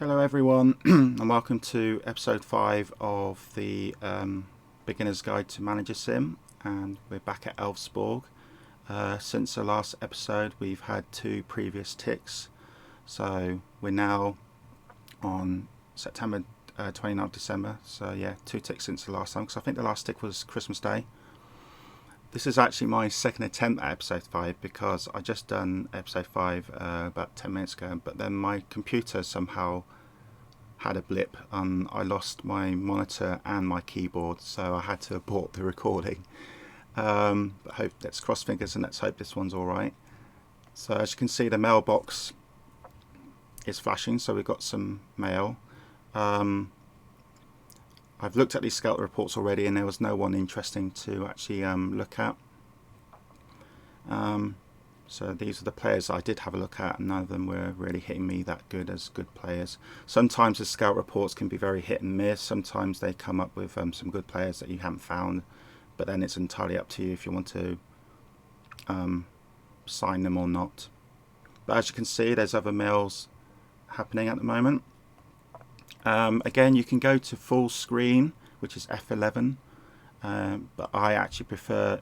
Hello everyone and welcome to episode 5 of the Beginner's Guide to Managersim, and we're back at Elfsborg. Since the last episode we've had 2 previous ticks, so we're now on September 29th December, so yeah, 2 ticks since the last time, because I think the last tick was Christmas Day. This is actually my second attempt at episode 5 because I just done episode 5 about 10 minutes ago, but then my computer somehow had a blip and I lost my monitor and my keyboard, so I had to abort the recording. But let's cross fingers and let's hope this one's alright. So as you can see, the mailbox is flashing, so we've got some mail. I've looked at these scout reports already and there was no one interesting to actually look at. So these are the players I did have a look at, and none of them were really hitting me that good as good players. Sometimes the scout reports can be very hit and miss. Sometimes they come up with some good players that you haven't found, but then it's entirely up to you if you want to sign them or not. But as you can see, there's other mails happening at the moment. Again, you can go to full screen, which is F11, but I actually prefer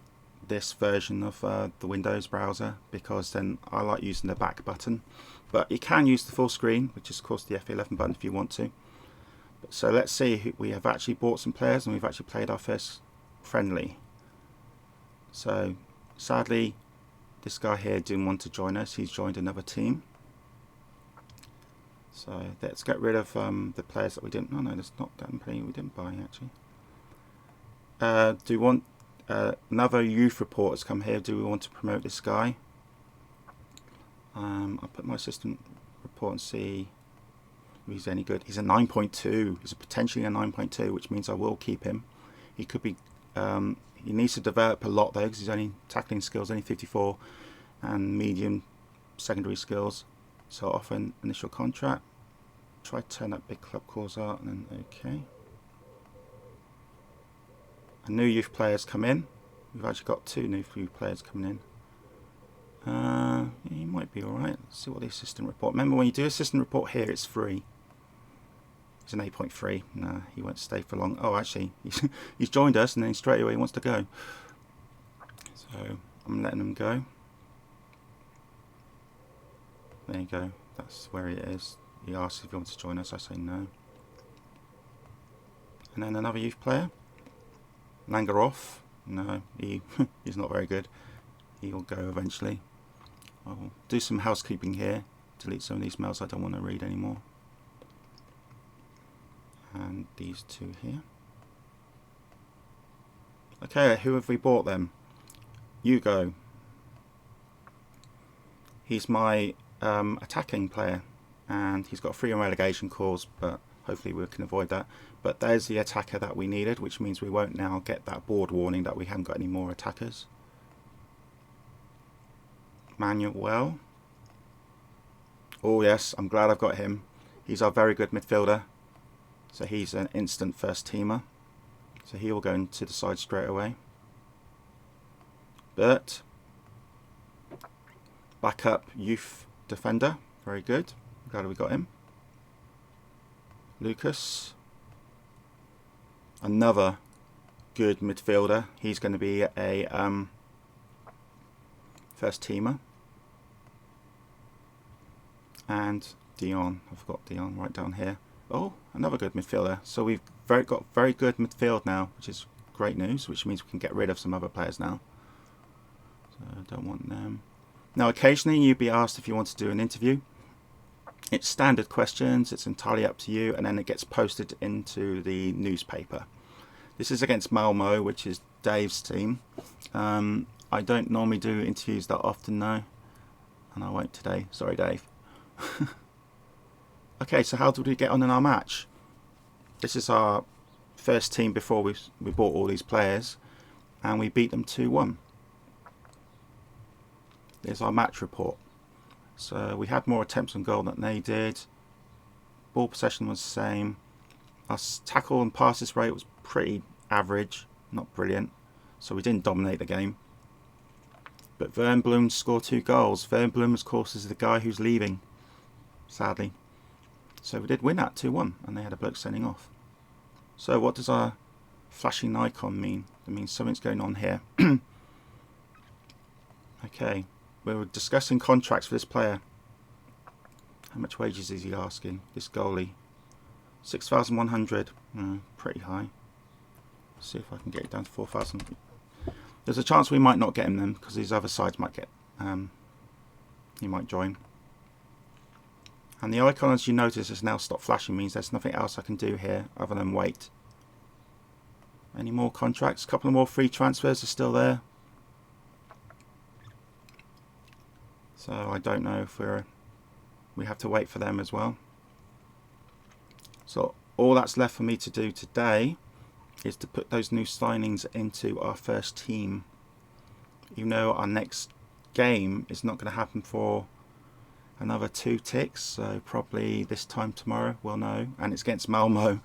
this version of the Windows browser because then I like using the back button. But you can use the full screen, which is of course the F11 button if you want to. So let's see, we have actually bought some players and we've actually played our first friendly. So sadly this guy here didn't want to join us, he's joined another team. So let's get rid of the players that we didn't. No, there's not that many we didn't buy actually. Do you want another youth report has come here? Do we want to promote this guy? I'll put my assistant report and see if he's any good. He's a 9.2. He's potentially a 9.2, which means I will keep him. He could be. He needs to develop a lot though, because he's only tackling skills only 54, and medium secondary skills. So offer an initial contract. Try to turn that big club cause out, and then okay. A new youth players come in. We've actually got 2 new youth players coming in. He might be alright. Let's see what the assistant report. Remember, when you do assistant report here, it's free. He's an 8.3. No, he won't stay for long. Oh, actually, he's joined us, and then straight away he wants to go. So I'm letting him go. There you go. That's where it is. He asks if he wants to join us. I say no. And then another youth player. Langeroff. No, he's not very good. He'll go eventually. I'll do some housekeeping here. Delete some of these mails I don't want to read anymore. And these 2 here. Okay, who have we bought then? Hugo. He's my attacking player, and he's got 3 on relegation calls, but hopefully we can avoid that. But there's the attacker that we needed, which means we won't now get that board warning that we haven't got any more attackers. Manuel. Oh yes, I'm glad I've got him. He's our very good midfielder. So he's an instant first teamer. So he will go into the side straight away. Bert. Backup youth defender. Very good. I'm glad we got him. Lucas. Another good midfielder. He's going to be a first teamer. And Dion. I've got Dion right down here. Oh, another good midfielder. So we've got very good midfield now, which is great news, which means we can get rid of some other players now. So I don't want them. Now occasionally you'd be asked if you want to do an interview. It's standard questions, it's entirely up to you, and then it gets posted into the newspaper. This is against Malmo, which is Dave's team. I don't normally do interviews that often though, and I won't today. Sorry, Dave. Okay, so how did we get on in our match? This is our first team before we bought all these players, and we beat them 2-1. There's our match report. So we had more attempts on goal than they did. Ball possession was the same. Our tackle and passes rate was pretty average, not brilliant. So we didn't dominate the game. But Vernbloom scored 2 goals. Vernbloom, of course, is the guy who's leaving, sadly. So we did win that 2-1, and they had a bloke sending off. So what does our flashing icon mean? It means something's going on here. Okay, we were discussing contracts for this player. How much wages is he asking, this goalie? 6,100, pretty high. See if I can get it down to 4,000. There's a chance we might not get him then, because these other sides might get, he might join. And the icon, as you notice, has now stopped flashing, means there's nothing else I can do here other than wait. Any more contracts? A couple of more free transfers are still there. So I don't know if we have to wait for them as well. So all that's left for me to do today is to put those new signings into our first team. Even though our next game is not going to happen for another 2 ticks, so probably this time tomorrow we'll know. And it's against Malmo.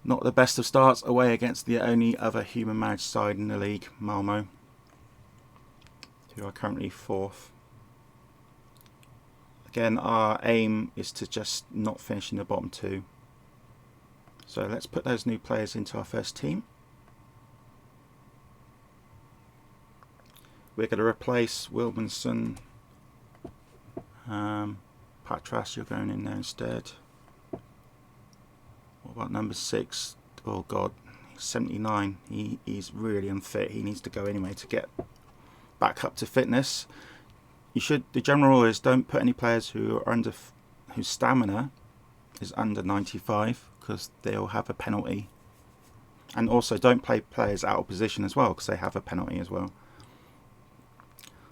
Not the best of starts, away against the only other human managed side in the league, Malmo, who are currently 4th. Again, our aim is to just not finish in the bottom 2. So let's put those new players into our first team. We're going to replace Wilmanson. Patras, you're going in there instead. What about number 6? Oh God, 79. He's really unfit. He needs to go anyway to get back up to fitness. The general rule is don't put any players who are whose stamina is under 95, because they'll have a penalty. And also don't play players out of position as well, because they have a penalty as well.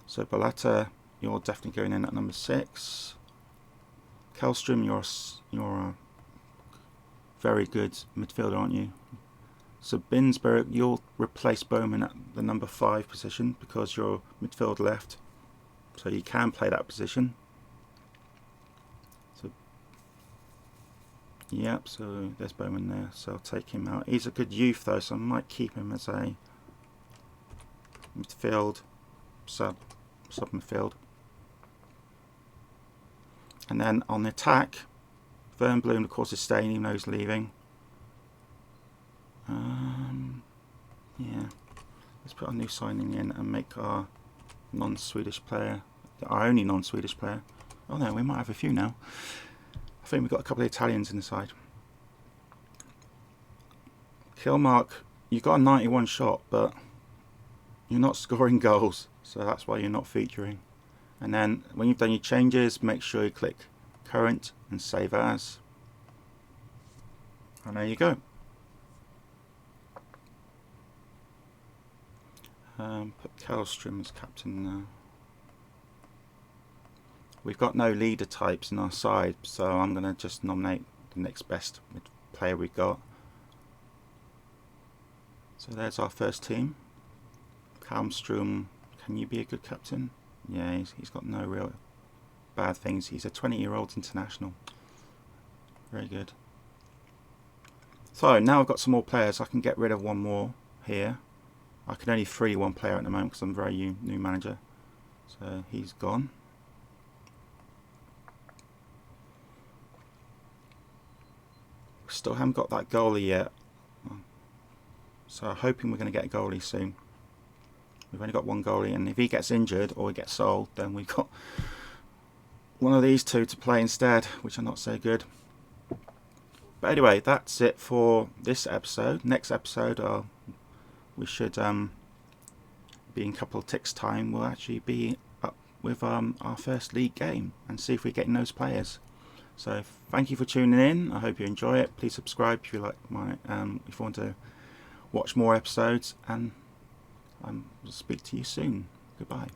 So Balata, you're definitely going in at number 6. Kallstrom, you're a very good midfielder, aren't you? So Binsberg, you'll replace Bowman at the number 5 position, because you're midfield left. So you can play that position. So, yep, so there's Bowman there, so I'll take him out. He's a good youth though, so I might keep him as a midfield, sub midfield. And then on the attack, Vernbloom of course is staying even though he's leaving. Yeah, let's put our new signing in and make our non-Swedish player, our only non-Swedish player. Oh no, we might have a few now. I think we've got a couple of Italians in the side. Kilmark, you got a 91 shot, but you're not scoring goals, so that's why you're not featuring. And then when you've done your changes, make sure you click current and save as. And there you go. Put Kallstrom as captain now. We've got no leader types in our side, so I'm going to just nominate the next best player we've got. So there's our first team. Kallstrom, can you be a good captain? Yeah, he's got no real bad things. He's a 20-year-old international. Very good. So now I've got some more players. I can get rid of one more here. I can only free one player at the moment because I'm a very new manager. So he's gone. Still haven't got that goalie yet. So I'm hoping we're going to get a goalie soon. We've only got one goalie, and if he gets injured or he gets sold, then we've got one of these two to play instead, which are not so good. But anyway, that's it for this episode. Next episode, we should be in a couple of ticks time. We'll actually be up with our first league game and see if we're getting those players. So thank you for tuning in. I hope you enjoy it. Please subscribe if you like if you want to watch more episodes, and I'll speak to you soon. Goodbye.